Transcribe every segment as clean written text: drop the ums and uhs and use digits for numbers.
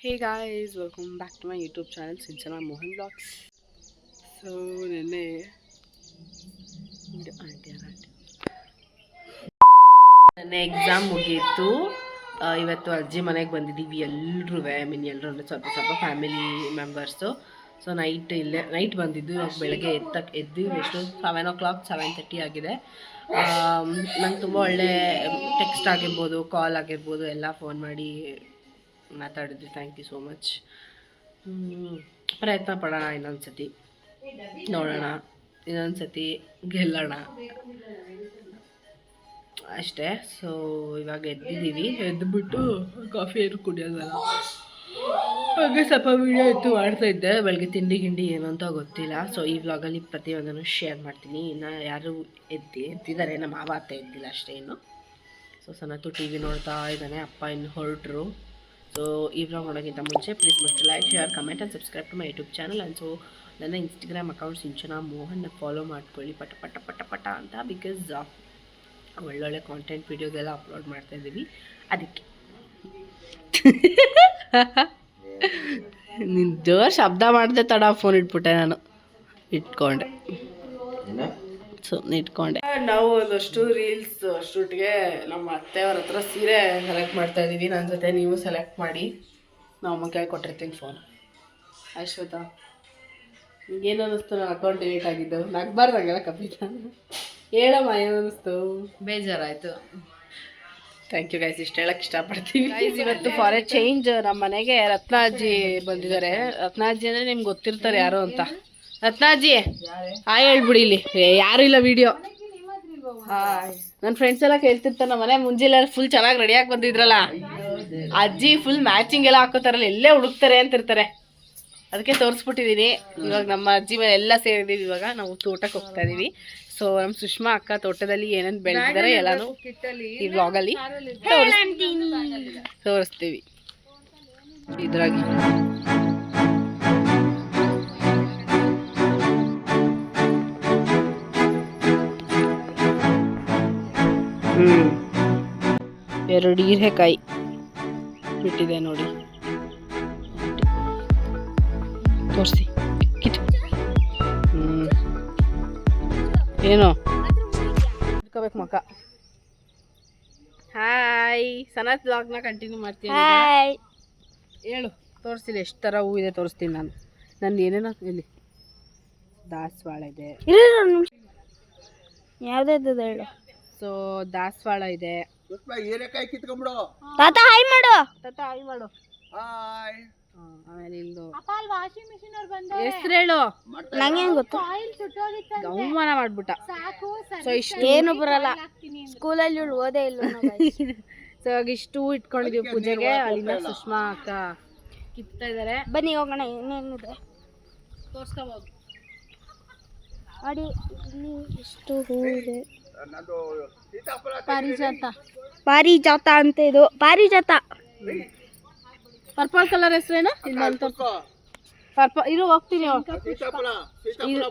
Hey guys, welcome back to my YouTube channel Sinchana Mohan Vlogs. So ನೆನ್ನೆ exam ಮುಗೀತು. ಇವತ್ತು ಅಜ್ಜಿ ಮನೆಗೆ ಬಂದಿದ್ದೀವಿ ಎಲ್ಲರೂ. ಎಲ್ಲರೂ ಅಂದರೆ ಸ್ವಲ್ಪ ಫ್ಯಾಮಿಲಿ ಮೆಂಬರ್ಸು. ಸೊ ನೈಟ್ ಬಂದಿದ್ದು. ಇವಾಗ ಬೆಳಗ್ಗೆ ಎದ್ದು ಎಷ್ಟು 7 o'clock 7:30 ಆಗಿದೆ. ನಂಗೆ ತುಂಬ ಒಳ್ಳೆ ಟೆಕ್ಸ್ಟ್ ಆಗಿರ್ಬೋದು, ಕಾಲ್ ಆಗಿರ್ಬೋದು ಎಲ್ಲ ಫೋನ್ ಮಾಡಿ ಮಾತಾಡಿದ್ವಿ. Thank you so much. ಪ್ರಯತ್ನ ಪಡೋಣ, ಇನ್ನೊಂದು ಸತಿ ನೋಡೋಣ, ಇನ್ನೊಂದು ಸತಿ ಗೆಲ್ಲೋಣ ಅಷ್ಟೇ. ಸೊ ಇವಾಗ ಎದ್ದಿದ್ದೀವಿ. ಎದ್ದುಬಿಟ್ಟು ಕಾಫಿ ಏನು ಕುಡಿಯೋದಲ್ಲ, ಹಾಗೆ ಸ್ವಲ್ಪ ವೀಡಿಯೋ ಮಾಡ್ತಾಯಿದ್ದೆ. ಬೆಳಗ್ಗೆ ತಿಂಡಿ ಏನು ಅಂತ ಗೊತ್ತಿಲ್ಲ. ಸೊ ಈ ವ್ಲಾಗಲ್ಲಿ ಪ್ರತಿಯೊಂದನ್ನು ಶೇರ್ ಮಾಡ್ತೀನಿ. ಇನ್ನು ಯಾರು ಎದ್ದಿದ್ದಾರೆ, ನಮ್ಮ ಮಾವ ಅತ್ತೆ ಎದ್ದಿಲ್ಲ ಅಷ್ಟೇ ಇನ್ನು. ಸೊ ಸನತ್ತು ಟಿ ವಿ ನೋಡ್ತಾ ಇದ್ದಾನೆ. ಅಪ್ಪ ಇನ್ನು ಹೊರಟರು. ಸೊ ಈ ವ್ಲಾಗ್ ನೋಡೋಕ್ಕಿಂತ ಮುಂಚೆ please must like, share, comment and subscribe to my YouTube channel. And so ನನ್ನ ಇನ್ಸ್ಟಾಗ್ರಾಮ್ ಅಕೌಂಟ್ ಸಿಂಚನಾ ಮೋಹನ್ನ ಫಾಲೋ ಮಾಡ್ಕೊಳ್ಳಿ ಪಟ ಅಂತ. ಬಿಕಾಸ್ ಒಳ್ಳೊಳ್ಳೆ ಕಾಂಟೆಂಟ್ ವೀಡಿಯೋದೆಲ್ಲ ಅಪ್ಲೋಡ್ ಮಾಡ್ತಾಯಿದ್ದೀವಿ, ಅದಕ್ಕೆ. ನಿನ್ನ ಜೋರು ಶಬ್ದ ಮಾಡಿದೆ, ತಡ ಫೋನ್ ಇಟ್ಬಿಟ್ಟೆ, ನಾನು ಇಟ್ಕೊಂಡೆ. ಇಟ್ಕೊಂಡೆ. ನಾವು ಒಂದಷ್ಟು ರೀಲ್ಸ್ ಶೂಟ್ಗೆ ನಮ್ಮ ಅತ್ತೆಯವ್ರ ಹತ್ರ ಸೀರೆ ಸೆಲೆಕ್ಟ್ ಮಾಡ್ತಾ ಇದ್ದೀವಿ. ನನ್ನ ಜೊತೆ ನೀವು ಸೆಲೆಕ್ಟ್ ಮಾಡಿ. ನಾವು ಅಮ್ಮ ಕೈ ಕೊಟ್ಟಿರ್ತೀನಿ ಫೋನ್. ಅಶ್ವತಾ, ಏನು ಅನ್ನಿಸ್ತು ನನ್ನ ಅಕೌಂಟ್ ಡಿಲೀಟ್ ಆಗಿದ್ದು? ನಗ್ಬಾರ್ದಾಗೆಲ್ಲ ಕಪಿತ ಹೇಳಮ್ಮ, ಏನು ಅನ್ನಿಸ್ತು? ಬೇಜಾರಾಯಿತು. ಥ್ಯಾಂಕ್ ಯು ಗೈಸ್, ಇಷ್ಟು ಹೇಳಕ್ಕೆ ಇಷ್ಟಪಡ್ತೀವಿ. ಗೈಸ್ ಇವತ್ತು ಫಾರ್ ಎ ಚೇಂಜ್ ನಮ್ಮ ಮನೆಗೆ ರತ್ನಾಜಿ ಬಂದಿದ್ದಾರೆ. ರತ್ನಾಜಿ ಅಂದರೆ ನಿಮ್ಗೆ ಗೊತ್ತಿರ್ತಾರೆ ಯಾರು ಅಂತ. ರತ್ನಾಜಿ ಹಾಯ್ ಹೇಳ್ಬಿಡಿ. ಇಲ್ಲಿ ಯಾರು ಇಲ್ಲ ವಿಡಿಯೋ. ಹಾಯ್. ನನ್ನ ಫ್ರೆಂಡ್ಸ್ ಎಲ್ಲ ಕೇಳ್ತಿರ್ತಾರೆ, ನಮ್ಮ ಮನೆ ಮುಂಜಾನೆ ಫುಲ್ ಚೆನ್ನಾಗಿ ರೆಡಿಯಾಗಿ ಬಂದಿದ್ರಲ್ಲ, ಅಜ್ಜಿ ಫುಲ್ ಮ್ಯಾಚಿಂಗ್ ಎಲ್ಲ ಹಾಕೋತಾರಲ್ಲ, ಎಲ್ಲೇ ಹುಡುಕ್ತಾರೆ ಅಂತಿರ್ತಾರೆ. ಅದಕ್ಕೆ ತೋರಿಸ್ಬಿಟ್ಟಿದ್ದೀನಿ. ಇವಾಗ ನಮ್ಮ ಅಜ್ಜಿ ಮೇಲೆ ಎಲ್ಲ ಸೇರಿದ್ದೀವಿ. ಇವಾಗ ನಾವು ತೋಟಕ್ಕೆ ಹೋಗ್ತಾ ಇದ್ದೀವಿ. ಸೊ ನಮ್ಮ ಸುಷ್ಮಾ ಅಕ್ಕ ತೋಟದಲ್ಲಿ ಏನೇನು ಬೆಳೆದಿದ್ದಾರೆ ಎಲ್ಲಾನು ಈ ವ್ಲಾಗಲ್ಲಿ ತೋರಿಸ್ತೀವಿ. ಇದ್ರಾಗಿ ಎರಡು ಹೀರೆಕಾಯಿ ಬಿಟ್ಟಿದೆ ನೋಡಿ, ತೋರಿಸಿ. ಏನೋ ಇಟ್ಕೋಬೇಕು ಮಕ್ಕ. ಹಾಯ್. ಸನತ್ ಬ್ಲಾಗ್ನ ಕಂಟಿನ್ಯೂ ಮಾಡ್ತೀನಿ. ಹೇಳು, ತೋರಿಸ್ತೀನಿ ಎಷ್ಟು ಥರ ಹೂ ಇದೆ ತೋರಿಸ್ತೀನಿ. ನಾನು ಏನೇನೋ ಇಲ್ಲಿ ದಾಸವಾಳ ಇದೆ. ಯಾವ್ದು ಹೇಳು. ಸೊ ದಾಸವಾಳ ಇದೆ. ತಾತ ಹಾಯ್ ಮಾಡು. ತಾತ ಹಾಯ್ ಮಾಡು. ಆಮೇಲೆ ಇಂದು ಹೆಸರು ಹೇಳು. ನಂಗೆ ಗೊತ್ತು, ಅವಮಾನ ಮಾಡ್ಬಿಟ್ಟ. ಸೊ ಇಷ್ಟು ಏನು ಬರಲ್ಲ, ಸ್ಕೂಲಲ್ಲಿ ಓದೇ ಇಲ್ಲ. ಸೊ ಇವಾಗ ಇಷ್ಟು ಇಟ್ಕೊಂಡಿದೀವಿ ಪೂಜೆಗೆ. ಅಲ್ಲಿಂದ ಸುಷ್ಮಾ ಅಕ್ಕ ಕಿತ್ತಾ ಇದಾರೆ. ಬನ್ನಿ ಹೋಗೋಣ. ಏನೇನಿದೆ ತೋರ್ಸ್ಕೋಬಹುದು. ನೋಡಿ ಇಲ್ಲಿ ಎಷ್ಟು ಹೂ ಇದೆ. ಪಾರಿಜಾತ ಅಂತ. ಇದು ಪಾರಿಜಾತ. ಪರ್ಪಲ್ ಕಲರ್ ಹೆಸರೇನು? ಪರ್ಪಲ್ ಇದು ಹೋಗ್ತೀನಿ.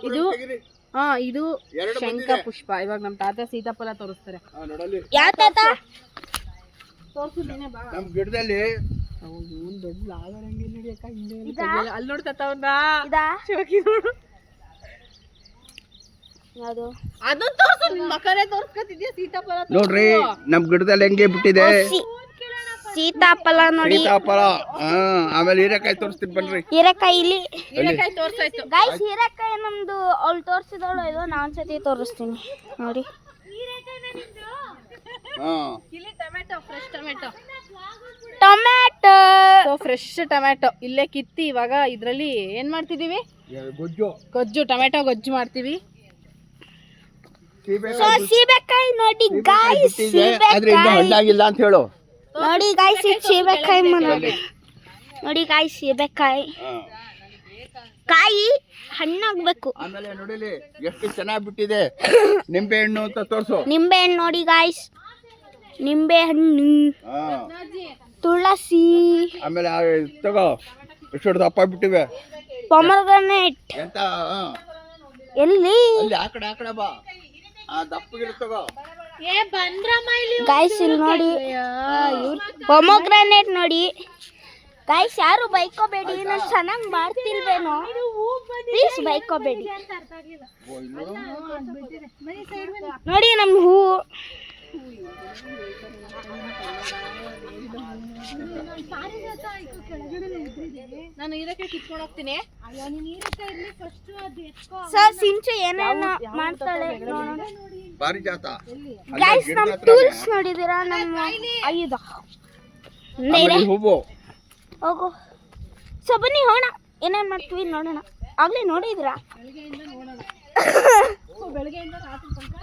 ಇದು ಇದು ಶಂಖ ಪುಷ್ಪ. ಇವಾಗ ನಮ್ಮ ತಾತ ಸೀತಾಫಲ ತೋರಿಸ್ತಾರೆ. ಯಾವ ತಾತ? ತೋರಿಸಿದ್ದೀನಿ ಬಾ. ನಮ್ಮ ಗಿಡದಲ್ಲಿ ದೊಡ್ಡ ಲಾಗರಂಗಿ ನಡೆಯಕ್ಕ ಅಲ್ಲಿ ನೋಡ್ತಾತ ನೋಡು. ಯಾವುದು ಅದು ತೋರ್ಸು. ನಿಮ್ಮ ಮಕ್ಕಳೇ ತೋರ್ಸ್ಕೊತಿದ್ಯಾ ಸೀತಾಫಲ ನೋಡ್ರಿ, ನಮ್ ಗಿಡದಲ್ಲಿ ಹೆಂಗೆ ಬಿಟ್ಟಿದೆ ಸೀತಾಫಲ ನೋಡಿ. ಸೀತಾಫಲ. ಆಮೇಲೆ ಹೀರೆಕಾಯಿ ತೋರಿಸ್ತೀನಿ ಬನ್ರಿ. ಹೀರೆಕಾಯಿ ಇಲ್ಲಿ. ಹೀರೆಕಾಯಿ ತೋರ್ಸಾಯ್ತು ಗೈಸ್. ಹೀರೆಕಾಯಿ ನಮ್ದು ಅವ್ಳು ತೋರಿಸಿದವಳು. ಇದು ನಾನ್ ಸತಿ ತೋರಿಸ್ತೀನಿ ನೋಡಿ. ಇಲ್ಲಿ tomato, fresh tomato. Tomato fresh tomato ಇಲ್ಲೇ ಕಿತ್ತಿ ಇವಾಗ ಇದ್ರಲ್ಲಿ ಏನ್ ಮಾಡ್ತಿದೀವಿ? ಗೊಜ್ಜು. ಟೊಮೆಟೊ ಗೊಜ್ಜು ಮಾಡ್ತೀವಿ. ಸೀಬೆಕಾಯಿ ನೋಡಿ ಗೈಸ್. ಹಣ್ಣಾಗಿಲ್ಲ ಅಂತ ಹೇಳು. ನೋಡಿ ಗೈಸ್, ಇದು ಸೀಬೆಕಾಯಿ ನೋಡಿ ಗೈಸ್. ಸೀಬೆಕಾಯಿ ಕಾಯಿ ಹಣ್ಣಾಗ್ಬೇಕು. ಆಮೇಲೆ ನೋಡಿಲಿ ಎಷ್ಟು ಚೆನ್ನಾಗಿ ಬಿಟ್ಟಿದೆ. ನಿಂಬೆ ಹಣ್ಣು ಅಂತ ತೋರ್ಸು. ನಿಂಬೆ ಹಣ್ಣು ನೋಡಿ ಗೈಸ್. ನಿಂಬೆ ಹಣ್ಣು, ತುಳಸಿ. ಆಮೇಲೆ ತಗೋ ಎಷ್ಟು ದಪ್ಪ ಬಿಟ್ಟಿವೆ. ಪೊಮಗ್ರಾನೇಟ್. ಎಂತ ಎಲ್ಲಿ? ಅಲ್ಲಿ ಆ ಕಡೆ ಬಾ. ದಪ್ಪಗಿರು ತಗೋ. ಗೈಸ್ ಇಲ್ಲಿ ನೋಡಿ, ಪೊಮಗ್ರಾನೇಟ್ ನೋಡಿ ಗೈಸ್ ಯಾರು ಬೈಕೋಬೇಡಿ, ನಾನು ಚೆನ್ನಾಗಿ ಮಾಡ್ತಿಲ್ವೇನೋ, ಪ್ಲೀಸ್ ಬೈಕೋಬೇಡಿ. ನೋಡಿ ನಮ್ಮ ಹೂವು. ನಾನು ಇದಕ್ಕೆ ಕಿತ್ಕೊಂಡು ಹೋಗ್ತೀನಿ. ಸರ್ ಸಿಂಚು ಏನೇನು ಮಾಡ್ತಾಳೆ ಪಾರಿಜಾತ. ಗೈಸ್. ನಮ್ಮ ಟೂಲ್ಸ್ ನೋಡಿದೀರಾ? ನಮ್ಮ ಆಯುಧ ಹೂವು. ಹೋಗು. ಸೊ ಬನ್ನಿ ಹೋಗೋಣ, ಏನೇನು ಮಾಡ್ತೀವಿ ನೋಡೋಣ. ಆಗ್ಲೇ ನೋಡಿದ್ರಾ? ಬೆಳಗ್ಗೆಯಿಂದ ರಾತ್ರಿ ತನಕ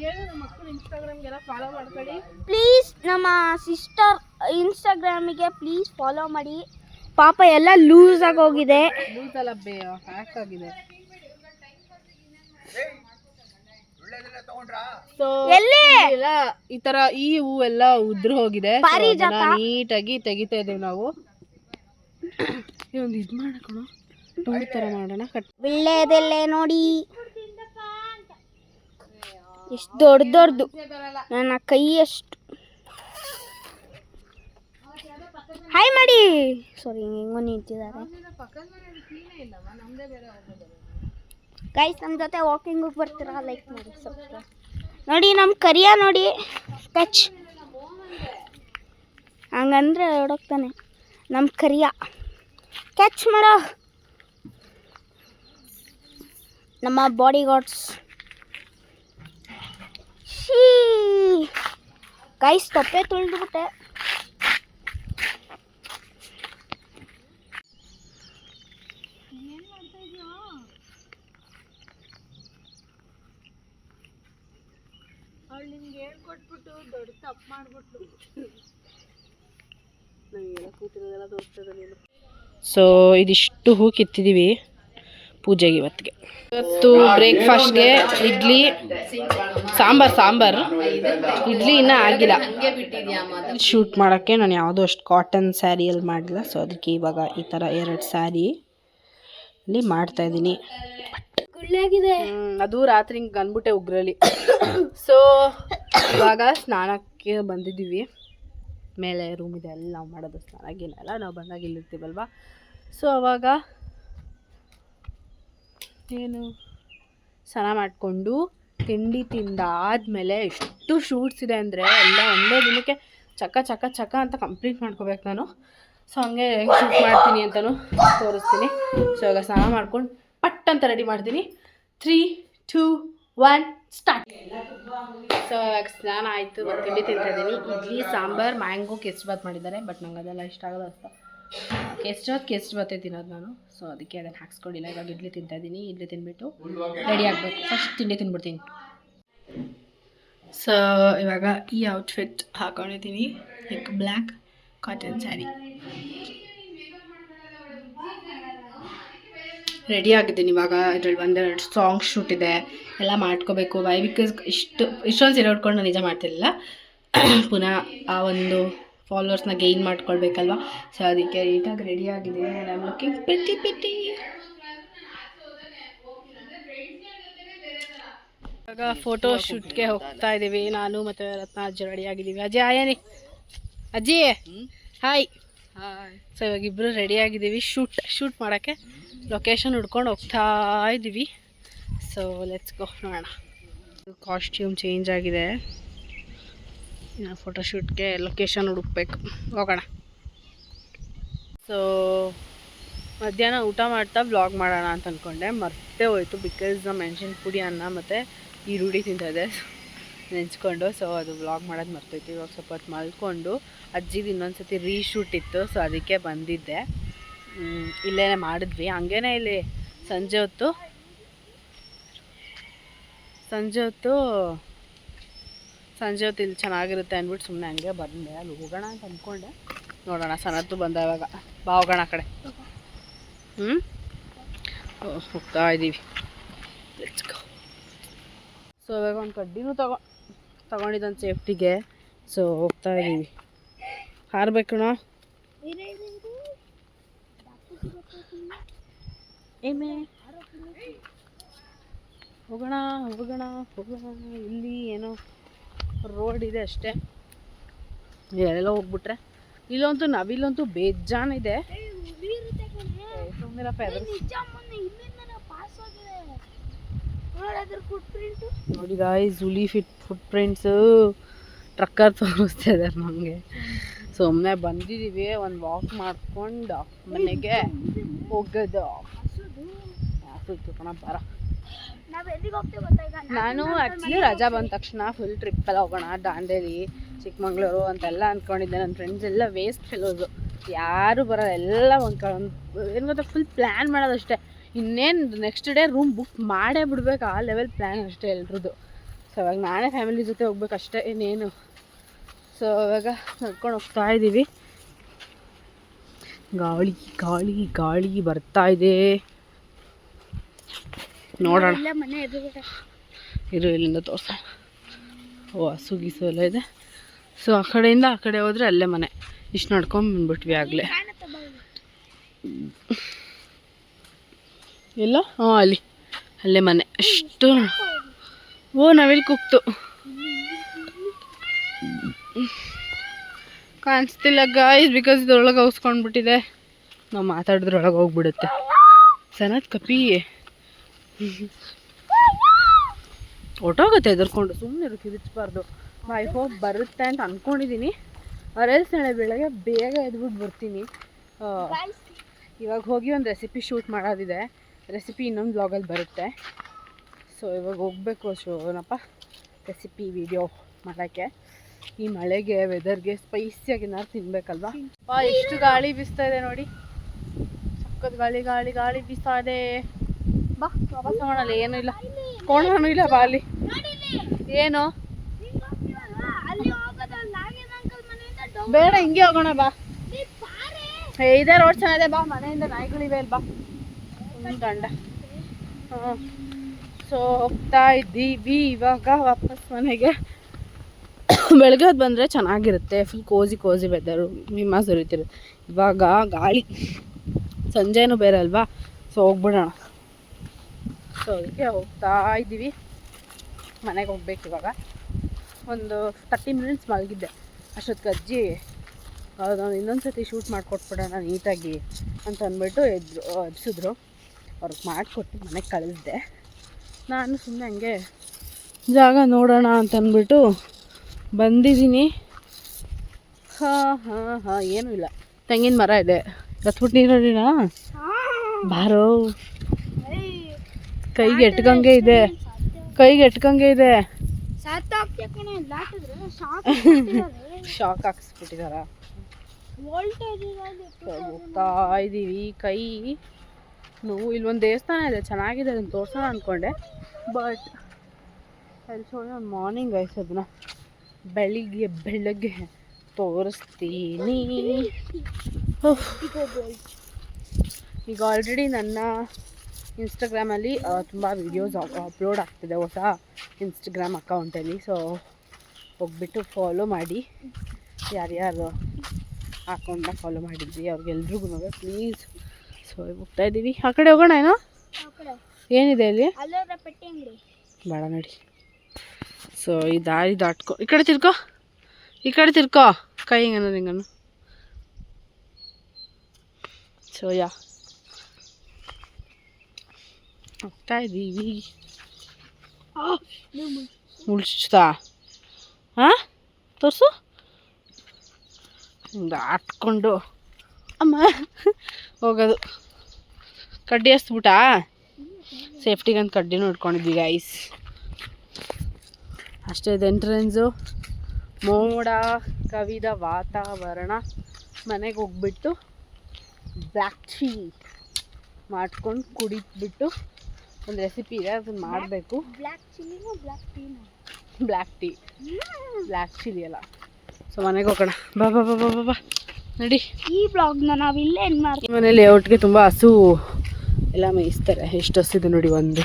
ಹೇಳು ನಮ್ಮ ಮಕ್ಕಳು ಇನ್ಸ್ಟಾಗ್ರಾಮ್ಗೆಲ್ಲ ಫಾಲೋ ಮಾಡ್ಕೊಳ್ಳಿ ಪ್ಲೀಸ್. ನಮ್ಮ ಸಿಸ್ಟರ್ ಇನ್ಸ್ಟಾಗ್ರಾಮಿಗೆ ಪ್ಲೀಸ್ ಫಾಲೋ ಮಾಡಿ. ಪಾಪ ಎಲ್ಲ ಲೂಸ್ ಆಗಿ ಹೋಗಿದೆ. ಲೂಸ್ ಅಲ್ಲ ಹ್ಯಾಕ್ ಆಗಿದೆ. ಸೊ ಎಲ್ಲಿ ಎಲ್ಲ ಈ ತರ ಈ ಹೂವೆಲ್ಲ ಉದ್ರ ಹೋಗಿದೆ. ಪಾರಿಜಾತ. ನೀಟಾಗಿ ತೆಗಿತಾ ಇದೀವಿ ನಾವು. ಒಂದು ಇದು ಮಾಡೋಣ, ಟೂರ್ ತರ ಮಾಡೋಣ. ವಿಳ್ಳೆದೆಲೆ ನೋಡಿ ಎಷ್ಟು ದೊಡ್ಡದು, ನನ್ನ ಕೈ ಅಷ್ಟು. ಹಾಯ್ ಮಾಡಿ. ಸಾರಿ, ಹೆಂಗೋ ನಿಂತಿದ್ದಾರೆ ಗೈಸ್. ನಮ್ಮ ಜೊತೆ ವಾಕಿಂಗ್ ಬರ್ತೀರಾ? ಲೈಕ್ ಮಾಡಿ, ಸಬ್ಸ್ಕ್ರೈಬ್ ನೋಡಿ. ನಮ್ಮ ಕರಿಯ ನೋಡಿ, ಸ್ಕೆಚ್ ಹಂಗಂದ್ರೆ ಹೊಡೋಗ್ತಾನೆ. ನಮ್ಮ ಕರಿಯ ಕ್ಯಾಚ್ ಮಾಡೋ ನಮ್ಮ ಬಾಡಿ ಗಾರ್ಡ್ಸ್. ಗೈಸ್ ತೊಪ್ಪೆ ತುಳಿದ್ಬಿಟ್ಟೆ. ಅವಳು ನಿಮ್ಗೆ ಹೇಳ್ಕೊಟ್ಬಿಟ್ಟು ದೊಡ್ಡ ತಪ್ಪು ಮಾಡ್ಬಿಟ್ಲು. ಸೊ ಇದಿಷ್ಟು ಹೂ ಕಿತ್ತಿದ್ದೀವಿ ಪೂಜೆಗೆ. ಇವತ್ತು ಬ್ರೇಕ್ಫಾಸ್ಟ್ಗೆ ಇಡ್ಲಿ ಸಾಂಬಾರ್ ಇಡ್ಲಿ ಇನ್ನೂ ಆಗಿಲ್ಲ. ಶೂಟ್ ಮಾಡೋಕ್ಕೆ ನಾನು ಯಾವುದೋ ಅಷ್ಟು ಕಾಟನ್ ಸ್ಯಾರಿಯಲ್ಲಿ ಮಾಡಿಲ್ಲ. ಸೊ ಅದಕ್ಕೆ ಇವಾಗ ಈ ಥರ 2 ಸ್ಯಾರಿ ಅಲ್ಲಿ ಮಾಡ್ತಾಯಿದ್ದೀನಿ. ಅದು ರಾತ್ರಿ ಹಿಂಗೆ ಅಂದ್ಬಿಟ್ಟೆ ಉಗ್ರಲ್ಲಿ. ಸೊ ಇವಾಗ ಸ್ನಾನಕ್ಕೆ ಬಂದಿದ್ದೀವಿ. ಮೇಲೆ ರೂಮ್ ಇದೆ, ಎಲ್ಲ ನಾವು ಮಾಡೋದು ಸ್ನಾನಗೇನೆಲ್ಲ ನಾವು ಬಂದಾಗ ಇಲ್ಲಿರ್ತೀವಲ್ವ. ಸೊ ಅವಾಗ ಏನು ಸ್ನಾನ ಮಾಡಿಕೊಂಡು ತಿಂಡಿ ತಿಂದಾದ್ಮೇಲೆ ಎಷ್ಟು ಶೂಟ್ಸ್ ಇದೆ ಅಂದರೆ ಎಲ್ಲ ಒಂದೇ ದಿನಕ್ಕೆ ಚಕ ಅಂತ ಕಂಪ್ಲೀಟ್ ಮಾಡ್ಕೋಬೇಕು ನಾನು. ಸೊ ಹಂಗೆ ಹೆಂಗೆ ಶೂಟ್ ಮಾಡ್ತೀನಿ ಅಂತಲೂ ತೋರಿಸ್ತೀನಿ. ಸೊ ಇವಾಗ ಸ್ನಾನ ಮಾಡ್ಕೊಂಡು ಪಟ್ ಅಂತ ರೆಡಿ ಮಾಡ್ತೀನಿ. 3, 2, 1 ಸ್ಟಾರ್ಟ್. ಸೊ ಇವಾಗ ಸ್ನಾನ ಆಯಿತು, ತಿಂಡಿ ತಿಂತಾಯಿದ್ದೀನಿ. ಇಡ್ಲಿ ಸಾಂಬಾರ್ ಮ್ಯಾಂಗೋ ಕೇಸರಿಬಾತ್ ಮಾಡಿದ್ದಾರೆ. ಬಟ್ ನಂಗೆ ಅದೆಲ್ಲ ಇಷ್ಟ ಆಗೋದು ಅಷ್ಟ. ಕೇಸರಿಬಾತೇ ತಿನ್ನೋದು ನಾನು. ಸೊ ಅದಕ್ಕೆ ಅದನ್ನು ಹಾಕ್ಸ್ಕೊಂಡಿಲ್ಲ. ಇವಾಗ ಇಡ್ಲಿ ತಿಂತಾಯಿದ್ದೀನಿ. ಇಡ್ಲಿ ತಿಂದ್ಬಿಟ್ಟು ರೆಡಿ ಆಗಬೇಕು. ಫಸ್ಟ್ ತಿಂಡಿ ತಿಂದ್ಬಿಡ್ತೀನಿ. ಸೊ ಇವಾಗ ಈ ಔಟ್ಫಿಟ್ ಹಾಕೊಂಡಿದ್ದೀನಿ, like black cotton sari. Ready ಆಗಿದ್ದೀನಿ. ಇವಾಗ ಇದ್ರಲ್ಲಿ 1-2 ಸಾಂಗ್ ಶೂಟ್ ಇದೆ, ಎಲ್ಲ ಮಾಡ್ಕೋಬೇಕು. ವೈ ಬಿಕಾಸ್ ಇಷ್ಟೊಂದು ಸೀರೆ ಉಟ್ಕೊಂಡು ನಿಜ ಮಾಡ್ತಿರಲಿಲ್ಲ. ಪುನಃ ಆ ಒಂದು ಫಾಲೋವರ್ಸ್ನ ಗೇನ್ ಮಾಡ್ಕೊಳ್ಬೇಕಲ್ವ. ಸೊ ಅದಕ್ಕೆ ನೀಟಾಗಿ ರೆಡಿ ಆಗಿದ್ದೀನಿ. I am looking pretty. ಇವಾಗ ಫೋಟೋ ಶೂಟ್ಗೆ ಹೋಗ್ತಾ ಇದ್ದೀವಿ. ನಾನು ಮತ್ತು ರತ್ನ ಅಜ್ಜಿ ರೆಡಿ ಆಗಿದ್ದೀವಿ. ಅಜ್ಜಿ ಹಾಯ್. ಸೊ ಇವಾಗ ಇಬ್ಬರು ರೆಡಿ ಆಗಿದ್ದೀವಿ ಶೂಟ್ ಮಾಡೋಕ್ಕೆ. ಲೊಕೇಶನ್ ಹುಡ್ಕೊಂಡು ಹೋಗ್ತಾ ಇದ್ದೀವಿ. ಸೊ ಲೆಟ್ಸ್ ಗೋ, ನೋಡೋಣ. ಕಾಸ್ಟ್ಯೂಮ್ ಚೇಂಜ್ ಆಗಿದೆ. ಫೋಟೋಶೂಟ್ಗೆ ಲೊಕೇಶನ್ ಹುಡುಕ್ಬೇಕು, ಹೋಗೋಣ. ಸೊ ಮಧ್ಯಾಹ್ನ ಊಟ ಮಾಡ್ತಾ ವ್ಲಾಗ್ ಮಾಡೋಣ ಅಂತ ಅಂದ್ಕೊಂಡೆ, ಮರ್ತೇ ಹೋಯ್ತು. ಬಿಕಾಸ್ ಮೆಣಸಿನ ಪುಡಿ ಅನ್ನ ಮತ್ತು ಈರುಳ್ಳಿ ತಿಂತಿದ್ದೆ ನೆನೆಸ್ಕೊಂಡು. ಸೊ ಅದು ವ್ಲಾಗ್ ಮಾಡೋದು ಮರ್ತೋಯ್ತು. ಇವಾಗ ಸ್ವಲ್ಪ ಹೊತ್ತು ಮಲ್ಕೊಂಡು ಅಜ್ಜಿದು ಇನ್ನೊಂದ್ಸತಿ ರೀಶೂಟ್ ಇತ್ತು. ಸೊ ಅದಕ್ಕೆ ಬಂದಿದ್ದೆ. ಇಲ್ಲೇ ಮಾಡಿದ್ವಿ. ಹಂಗೇನೆ ಇಲ್ಲಿ ಸಂಜೆ ಹೊತ್ತು ಇಲ್ಲಿ ಚೆನ್ನಾಗಿರುತ್ತೆ ಅಂದ್ಬಿಟ್ಟು ಸುಮ್ಮನೆ ಹಂಗೆ ಬಂದೆ. ಅಲ್ಲಿ ಹೋಗೋಣ ಅಂತ ಅಂದ್ಕೊಂಡೆ. ನೋಡೋಣ, ಸನತ್ತು ಬಂದ ಇವಾಗ. ಬಾ ಹೋಗೋಣ ಆ ಕಡೆ. ಹೋಗ್ತಾ ಇದ್ದೀವಿ. Let's go. ಸೊ ಇವಾಗ ಒಂದು ಕಡ್ಡಿನೂ ತಗೊಂಡಿದ್ದೊಂದು ಸೇಫ್ಟಿಗೆ. ಸೊ ಹೋಗ್ತಾ ಇದ್ದೀವಿ. ಹಾರಬೇಕಣ. ಹೋಗೋಣ. ಇಲ್ಲಿ ಏನೋ ರೋಡ್ ಇದೆ ಅಷ್ಟೇ. ಎಲ್ಲೆಲ್ಲ ಹೋಗ್ಬಿಟ್ರೆ ಇಲ್ಲಂತೂ ನವಿಲಂತೂ ಬೇಜಾನಿದೆ. ಸುಮ್ಮನಿರಪ್ಪ ಎದುರು ನೋಡಿ ಗಾಯ್ಸ್, ಹುಲಿ ಫುಟ್ ಪ್ರಿಂಟ್ಸು ಟ್ರಕ್ಕರ್ ತೋರಿಸ್ತಾ ಇದ್ದಾರೆ ನಮಗೆ. ಸುಮ್ಮನೆ ಬಂದಿದ್ದೀವಿ, ಒಂದು ವಾಕ್ ಮಾಡ್ಕೊಂಡು ಮನೆಗೆ ಹೋಗೋದು. ಬರ ನಾನು ಆ್ಯಕ್ಚುಲಿ ರಜಾ ಬಂದ ತಕ್ಷಣ ಫುಲ್ ಟ್ರಿಪ್ಪೆಲ್ಲ ಹೋಗೋಣ, ದಾಂಡೇಲಿ, ಚಿಕ್ಕಮಂಗ್ಳೂರು ಅಂತೆಲ್ಲ ಅಂದ್ಕೊಂಡಿದ್ದೆ. ನನ್ನ ಫ್ರೆಂಡ್ಸ್ ಎಲ್ಲ ವೇಸ್ಟ್ ಫೆಲೋಸು, ಯಾರು ಬರೋಲ್ಲ. ಎಲ್ಲ ಏನು ಗೊತ್ತಾ, ಫುಲ್ ಪ್ಲ್ಯಾನ್ ಮಾಡೋದಷ್ಟೇ. ಇನ್ನೇನು ನೆಕ್ಸ್ಟ್ ಡೇ ರೂಮ್ ಬುಕ್ ಮಾಡೇ ಬಿಡ್ಬೇಕು, ಆ ಲೆವೆಲ್ ಪ್ಲ್ಯಾನ್ ಅಷ್ಟೇ ಎಲ್ರದ್ದು. ಸೊ ಇವಾಗ ನಾನೇ ಫ್ಯಾಮಿಲಿ ಜೊತೆ ಹೋಗ್ಬೇಕು ಅಷ್ಟೇ, ಇನ್ನೇನು. ಸೊ ಇವಾಗ ನಡ್ಕೊಂಡು ಹೋಗ್ತಾ ಇದ್ದೀವಿ. ಗಾಳಿ ಗಾಳಿ ಗಾಳಿ ಬರ್ತಾ ಇದೆ, ನೋಡೋಣ. ಇರು ಇಲ್ಲಿಂದ ತೋರ್ಸ. ಓ ಹಸು ಗೀಸು ಎಲ್ಲ ಇದೆ. ಸೊ ಆ ಕಡೆಯಿಂದ ಆ ಕಡೆ ಹೋದರೆ ಅಲ್ಲೇ ಮನೆ. ಇಷ್ಟು ನಡ್ಕೊಂಡು ಬಂದ್ಬಿಟ್ವಿ ಆಗಲೇ. ಎಲ್ಲ ಹಾಂ ಅಲ್ಲೇ ಮನೆ ಅಷ್ಟು. ಓ ನಾವಿಲ್ಲಿ ಕೂಗ್ತು ಕಾಣಿಸ್ತಿಲ್ಲ ಗಾಯ್ಸ್, ಬಿಕಾಸ್ ಇದ್ರೊಳಗೆ ಔಸ್ಕೊಂಡ್ಬಿಟ್ಟಿದೆ. ನಾವು ಮಾತಾಡಿದ್ರೊಳಗೆ ಹೋಗ್ಬಿಡುತ್ತೆ. ಸನತ್ ಕಪಿ ಹೊಟ್ಟೋಗುತ್ತೆ ಎದುರ್ಕೊಂಡು, ಸುಮ್ಮನೆ ಕಿರಿಚಬಾರ್ದು. ಐ ಹೋಪ್ ಬರುತ್ತೆ ಅಂತ ಅಂದ್ಕೊಂಡಿದ್ದೀನಿ. ಅರೆಲ್ಸ್ ನಾಳೆ ಬೆಳಗ್ಗೆ ಬೇಗ ಎದ್ಬಿಟ್ಟು ಬರ್ತೀನಿ. ಇವಾಗ ಹೋಗಿ ಒಂದು ರೆಸಿಪಿ ಶೂಟ್ ಮಾಡೋದಿದೆ. ರೆಸಿಪಿ ಇನ್ನೊಂದು ಬ್ಲಾಗಲ್ಲಿ ಬರುತ್ತೆ. ಸೊ ಇವಾಗ ಹೋಗಬೇಕು ಶೋನಪ್ಪ ರೆಸಿಪಿ ವಿಡಿಯೋ ಮಾಡೋಕ್ಕೆ. ಈ ಮಳೆಗೆ ವೆದರ್ಗೆ ಸ್ಪೈಸಿಯಾಗಿ ಏನಾದ್ರು ತಿನ್ಬೇಕಲ್ವಾ. ಎಷ್ಟು ಗಾಳಿ ಬೀಸ್ತಾ ಇದೆ ನೋಡಿ, ಸಕ್ಕತ್ ಗಾಳಿ ಗಾಳಿ ಗಾಳಿ ಬೀಸ್ತಾ ಇದೆ. ಬಾ ವಾಪಸ್ ಮಾಡೋಣ, ಏನೂ ಇಲ್ಲ, ಕೋಣನೂ ಇಲ್ಲ. ಬಾ ಅಲ್ಲಿ ಏನು ಬೇಡ, ಹಿಂಗೆ ಹೋಗೋಣ ಬಾ. ಇದೇ ರೋಡ್ ಚೆನ್ನಾಗಿದೆ ಬಾ, ಮನೆಯಿಂದ ನಾಯಿಗಳಿವೆ ಅಲ್ಲಿ ಬಾ. ಗಂಡ ಹಾಂ. ಸೊ ಹೋಗ್ತಾ ಇದ್ದೀವಿ ಇವಾಗ ವಾಪಸ್ ಮನೆಗೆ. ಬೆಳಗ್ಗೆ ಹೊತ್ತು ಬಂದರೆ ಚೆನ್ನಾಗಿರುತ್ತೆ, ಫುಲ್ ಕೋಸಿ ವೆದರು, ವಿಮಾ ಸುರಿತಿರುತ್ತೆ. ಇವಾಗ ಗಾಳಿ, ಸಂಜೆನೂ ಬೇರೆ ಅಲ್ವಾ, ಸೊ ಹೋಗ್ಬಿಡೋಣ. ಸೊ ಅದಕ್ಕೆ ಹೋಗ್ತಾ ಇದ್ದೀವಿ, ಮನೆಗೆ ಹೋಗ್ಬೇಕು ಇವಾಗ. ಒಂದು 30 ಮಿನಿಟ್ಸ್ ಮಲಗಿದ್ದೆ, ಅಷ್ಟೊತ್ತಿಗೆ ಅಜ್ಜಿ ಅದೊಂದು ಇನ್ನೊಂದು ಸತಿ ಶೂಟ್ ಮಾಡಿಕೊಟ್ಬಿಡೋಣ ನೀಟಾಗಿ ಅಂತ ಅಂದ್ಬಿಟ್ಟು ಎಬ್ಸಿದ್ರು. ಅವ್ರಿಗೆ ಮಾಡಿಕೊಟ್ಟು ಮನೆಗೆ ಕಳಿಸ್ದೆ. ನಾನು ಸುಮ್ಮನೆ ಹಂಗೆ ಜಾಗ ನೋಡೋಣ ಅಂತ ಅಂದ್ಬಿಟ್ಟು ಬಂದಿದ್ದೀನಿ. ಹಾಂ ಏನೂ ಇಲ್ಲ, ತೆಂಗಿನ ಮರ ಇದೆ. ಹತ್ಬಿಟ್ಟು ನೀರೋಡಿನ ಬಾರೋ, ಕೈಗೆ ಎಟ್ಕಂಗೆ ಇದೆ, ಶಾಕ್ ಹಾಕ್ಸ್ಬಿಟ್ಟಿದಾರ. ಹೋಗ್ತಾ ಇದ್ದೀವಿ. ಕೈ ನೋವು. ಇಲ್ಲೊಂದು ದೇವಸ್ಥಾನ ಇದೆ, ಚೆನ್ನಾಗಿದೆ, ಅದನ್ನು ತೋರ್ಸೋಣ ಅಂದ್ಕೊಂಡೆ. ಬಟ್ ಅಲ್ಲಿ ಸೋಣ ಮಾರ್ನಿಂಗ್ ಐಸ್, ಅದನ್ನ ಬೆಳಗ್ಗೆ ತೋರಿಸ್ತೀನಿ. ಈಗ ಆಲ್ರೆಡಿ ನನ್ನ ಇನ್ಸ್ಟಾಗ್ರಾಮಲ್ಲಿ ತುಂಬ ವೀಡಿಯೋಸ್ ಅಪ್ಲೋಡ್ ಆಗ್ತಿದೆ, ಹೊಸ ಇನ್ಸ್ಟಾಗ್ರಾಮ್ ಅಕೌಂಟಲ್ಲಿ. ಸೊ ಹೋಗ್ಬಿಟ್ಟು ಫಾಲೋ ಮಾಡಿ, ಯಾರ್ಯಾರು ಅಕೌಂಟ್ನ ಫಾಲೋ ಮಾಡಿದ್ವಿ ಅವ್ರಿಗೆಲ್ರಿಗೂ ಪ್ಲೀಸ್. ಸೊ ಹೋಗ್ತಾ ಇದ್ದೀವಿ. ಆ ಕಡೆ ಹೋಗೋಣ. ಏನೋ ಏನಿದೆ ಅಲ್ಲಿ, ಬೇಡ ನೋಡಿ. ಸೊ ಈ ದಾರಿ ದಾಟ್ಕೊ, ಈ ಕಡೆ ತಿರ್ಕೋ, ಕೈ ಹಿಂಗನ್ನು. ಸೊ ಹೋಗ್ತಾ ಇದ್ದೀವಿ. ಮುಳ್ಸ್ತಾ ಹಾಂ ತೋರಿಸು. ದಾಟ್ಕೊಂಡು ಅಮ್ಮ ಹೋಗೋದು. ಕಡ್ಡಿ ಹಸ್ಬಿಟ್ಟಾ, ಸೇಫ್ಟಿಗಂತ ಕಡ್ಡಿನೂ ಇಟ್ಕೊಂಡಿದ್ವಿ ಗೈಸ್. ಅಷ್ಟೇ ಇದು ಎಂಟ್ರೆನ್ಸು. ಮೋಡ ಕವಿದ ವಾತಾವರಣ. ಮನೆಗೆ ಹೋಗ್ಬಿಟ್ಟು ಬ್ಲ್ಯಾಕ್ ಟೀ ಮಾಡ್ಕೊಂಡು ಕುಡಿದ್ಬಿಟ್ಟು ಒಂದು ರೆಸಿಪಿ ಇದೆ, ಅದನ್ನು ಮಾಡಬೇಕು. ಬ್ಲ್ಯಾಕ್ ಚಿಲ್ಲಿ ಅಲ್ಲ. ಸೊ ಮನೆಗೆ ಹೋಗೋಣ. ಬಾ ನಡಿ. ಈ ಬ್ಲಾಗ್ನ ನಾವು ಇಲ್ಲೇ ಏನು ಮಾಡ್ತೀವಿ. ಮನೇಲಿ ಲೇಔಟ್ಗೆ ತುಂಬ ಹಸು ಎಲ್ಲ ಮೇಯಿಸ್ತಾರೆ. ಎಷ್ಟು ಹಸಿದೆ ನೋಡಿ, ಒಂದು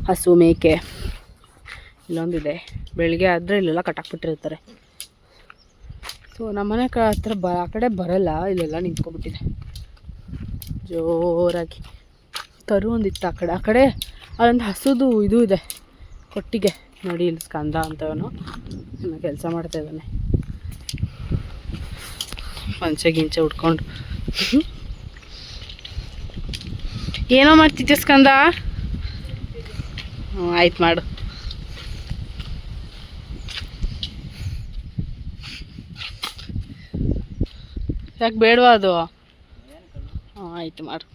ಹಸು, ಮೇಕೆ, ಇಲ್ಲೊಂದಿದೆ. ಬೆಳಿಗ್ಗೆ ಆದರೆ ಇಲ್ಲೆಲ್ಲ ಕಟ್ಟಾಕ್ಬಿಟ್ಟಿರ್ತಾರೆ. ಸೊ ನಮ್ಮನೆ ಹತ್ರ ಆ ಕಡೆ ಬರಲ್ಲ, ಇಲ್ಲೆಲ್ಲ ನಿಂತ್ಕೊಬಿಟ್ಟಿದೆ ಜೋರಾಗಿ. ಕರು ಒಂದಿತ್ತು ಆ ಕಡೆ ಅಲ್ಲೊಂದು ಹಸುದು ಇದು ಇದೆ, ಕೊಟ್ಟಿಗೆ ನೋಡಿ. ಇಲ್ಲಿ ಸ್ಕಂದ ಅಂತವನು ಕೆಲಸ ಮಾಡ್ತಾ ಇದ್ದಾನೆ. ಪಂಚೆ ಗಿಂಚೆ ಉಟ್ಕೊಂಡು ಏನೋ ಮಾಡ್ತಿದ್ದೆ ಸ್ಕಂದ. ಹ್ಞೂ ಆಯ್ತು ಮಾಡು. ಯಾಕೆ ಬೇಡವಾ ಅದು? ಹಾಂ ಆಯಿತು ಮಾಡು.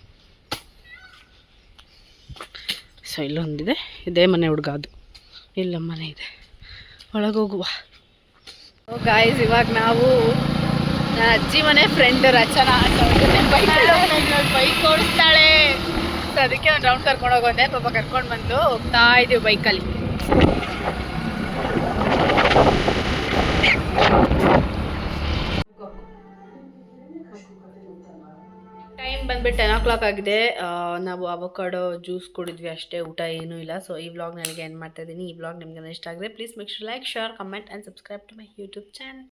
ಸೊ ಇಲ್ಲೊಂದಿದೆ, ಇದೇ ಮನೆ ಹುಡುಗ ಅದು, ಇಲ್ಲ ಮನೆ ಇದೆ, ಒಳಗೋಗುವ. ಗಾಯ್ಸ್ ಇವಾಗ ನಾವು ನನ್ನ ಅಜ್ಜಿ ಮನೆ ಫ್ರೆಂಡ್ ರಚನಾ ಬೈಕ್ ಓಡಿಸ್ತಾಳೆ. ಸೊ ಅದಕ್ಕೆ ಒಂದು ರೌಂಡ್ ಕರ್ಕೊಂಡು ಹೋಗೋದೆ. ಪಾಪ ಕರ್ಕೊಂಡು ಬಂದು ಹೋಗ್ತಾ ಇದ್ದೀವಿ ಬೈಕಲ್ಲಿ. ಟೈಮ್ ಬಂದ್ಬಿಟ್ಟು 10 o'clock ಆಗಿದೆ. ನಾವು ಅವಕಾಡೋ ಜ್ಯೂಸ್ ಕುಡಿದ್ವಿ ಅಷ್ಟೇ, ಊಟ ಏನೂ ಇಲ್ಲ. ಸೊ ಈ ವ್ಲಾಗ್ ನನಗೆ ಏನು ಮಾಡ್ತಾ ಇದ್ದೀನಿ. ಈ ವ್ಲಾಗ್ ನಿಮ್ಗೆ ಇಷ್ಟ ಆಗಿದೆ please make sure like, share, comment and subscribe to my YouTube channel.